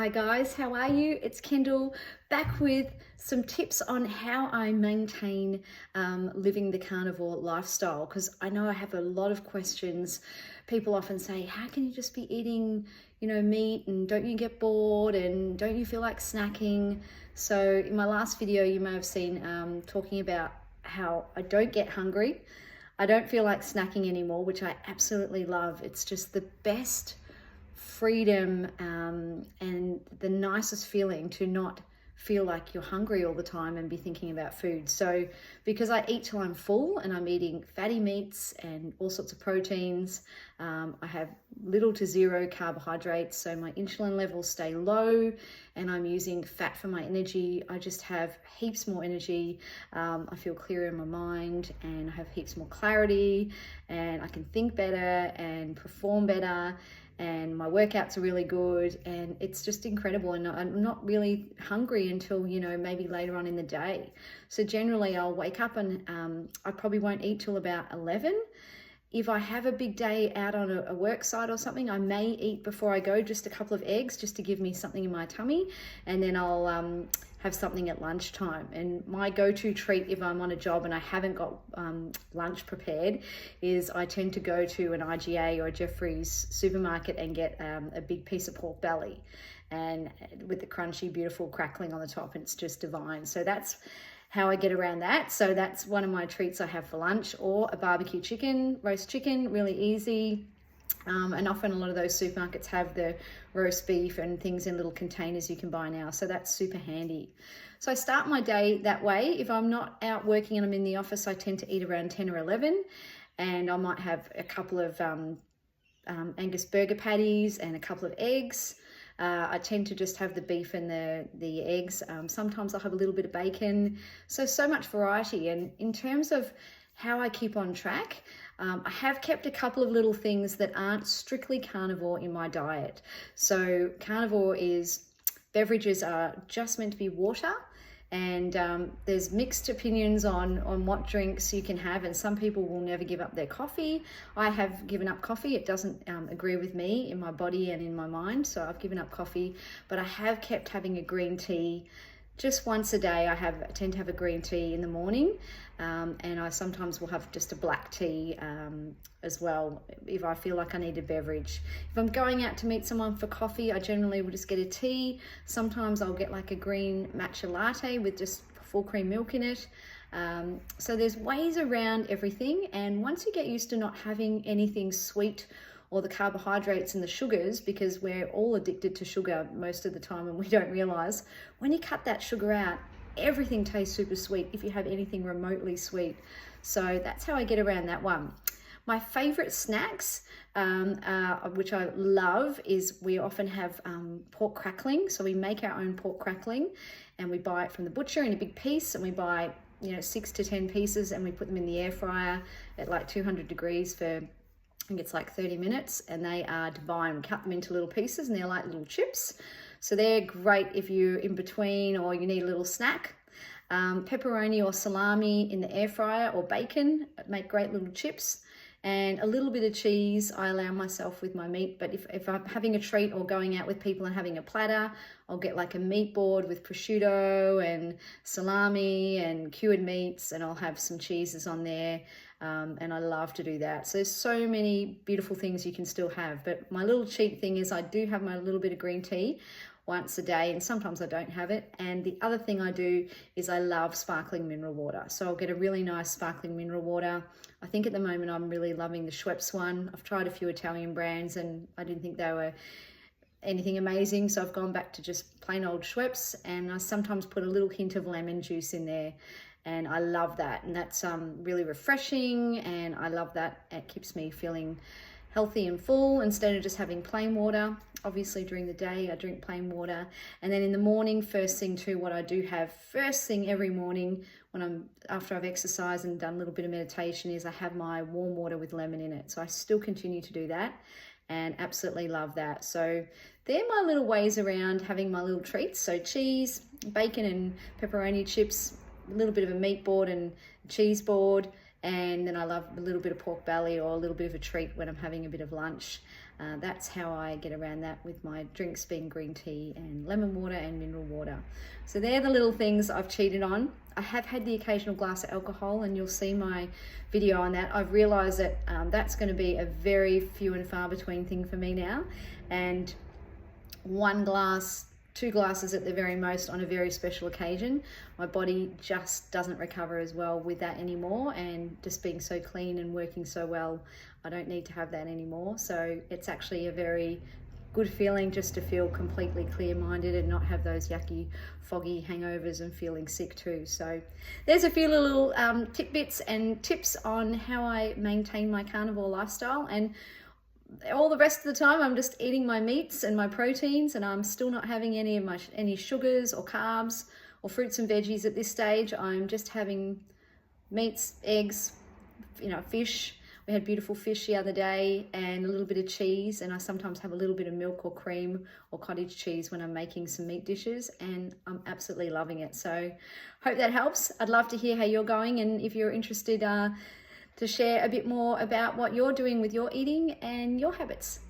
Hi guys, how are you? It's Kendall back with some tips on how I maintain living the carnivore lifestyle, because I know I have a lot of questions. People often say, how can you just be eating, meat, and don't you get bored and don't you feel like snacking? So in my last video, you may have seen talking about how I don't get hungry. I don't feel like snacking anymore, which I absolutely love. It's just the best freedom and the nicest feeling to not feel like you're hungry all the time and be thinking about food. So because I eat till I'm full and I'm eating fatty meats and all sorts of proteins, I have little to zero carbohydrates, so my insulin levels stay low, and I'm using fat for my energy. I just have heaps more energy. I feel clearer in my mind, and I have heaps more clarity, and I can think better and perform better, and my workouts are really good, and it's just incredible. And I'm not really hungry until, maybe later on in the day. So generally I'll wake up and I probably won't eat till about 11. If I have a big day out on a work site or something, I may eat before I go just a couple of eggs just to give me something in my tummy, and then I'll have something at lunchtime. And my go-to treat if I'm on a job and I haven't got lunch prepared is I tend to go to an IGA or a Jeffrey's supermarket and get a big piece of pork belly, and with the crunchy, beautiful crackling on the top, and it's just divine. So that's how I get around that. So that's one of my treats I have for lunch, or a barbecue chicken, roast chicken, really easy. And often a lot of those supermarkets have the roast beef and things in little containers you can buy now. So that's super handy. So I start my day that way. If I'm not out working and I'm in the office, I tend to eat around 10 or 11. And I might have a couple of Angus burger patties and a couple of eggs. I tend to just have the beef and the eggs. Sometimes I'll have a little bit of bacon. So much variety. And in terms of how I keep on track, I have kept a couple of little things that aren't strictly carnivore in my diet. So carnivore is, beverages are just meant to be water. And there's mixed opinions on what drinks you can have, and some people will never give up their coffee. I have given up coffee. It doesn't agree with me in my body and in my mind, so I've given up coffee. But I have kept having a green tea just once a day. I tend to have a green tea in the morning, and I sometimes will have just a black tea as well if I feel like I need a beverage. If I'm going out to meet someone for coffee, I generally will just get a tea. Sometimes I'll get like a green matcha latte with just full cream milk in it. So there's ways around everything, and once you get used to not having anything sweet or the carbohydrates and the sugars, because we're all addicted to sugar most of the time and we don't realize, when you cut that sugar out, everything tastes super sweet if you have anything remotely sweet. So that's how I get around that one. My favorite snacks, which I love, is we often have pork crackling. So we make our own pork crackling, and we buy it from the butcher in a big piece, and we buy 6 to 10 pieces, and we put them in the air fryer at like 200 degrees for, I think it's like 30 minutes, and they are divine. We cut them into little pieces, and they're like little chips. So they're great if you're in between or you need a little snack. Pepperoni or salami in the air fryer, or bacon, make great little chips. And a little bit of cheese I allow myself with my meat. But if I'm having a treat or going out with people and having a platter, I'll get like a meat board with prosciutto and salami and cured meats, and I'll have some cheeses on there. And I love to do that. So there's so many beautiful things you can still have. But my little cheat thing is I do have my little bit of green tea once a day, and sometimes I don't have it. And the other thing I do is I love sparkling mineral water. So I'll get a really nice sparkling mineral water. I think at the moment I'm really loving the Schweppes one. I've tried a few Italian brands and I didn't think they were anything amazing, so I've gone back to just plain old Schweppes, and I sometimes put a little hint of lemon juice in there, and I love that. And that's really refreshing, and I love that. It keeps me feeling healthy and full instead of just having plain water. Obviously during the day I drink plain water, and then in the morning, first thing too, what I do have first thing every morning when after I've exercised and done a little bit of meditation, is I have my warm water with lemon in it. So I still continue to do that and absolutely love that. So they're my little ways around having my little treats. So cheese, bacon and pepperoni chips, a little bit of a meat board and cheese board, And then I love a little bit of pork belly or a little bit of a treat when I'm having a bit of lunch. That's how I get around that, with my drinks being green tea and lemon water and mineral water. So they're the little things I've cheated on. I have had the occasional glass of alcohol, and you'll see my video on that. I've realized that that's going to be a very few and far between thing for me now. And 1 glass, 2 glasses at the very most on a very special occasion. My body just doesn't recover as well with that anymore, and just being so clean and working so well, I don't need to have that anymore. So it's actually a very good feeling just to feel completely clear-minded and not have those yucky, foggy hangovers and feeling sick too. So there's a few little tidbits and tips on how I maintain my carnivore lifestyle, and all the rest of the time I'm just eating my meats and my proteins, and I'm still not having any sugars or carbs or fruits and veggies at this stage. I'm just having meats, eggs, fish. We had beautiful fish the other day, and a little bit of cheese, and I sometimes have a little bit of milk or cream or cottage cheese when I'm making some meat dishes, and I'm absolutely loving it. So hope that helps. I'd love to hear how you're going, and if you're interested to share a bit more about what you're doing with your eating and your habits.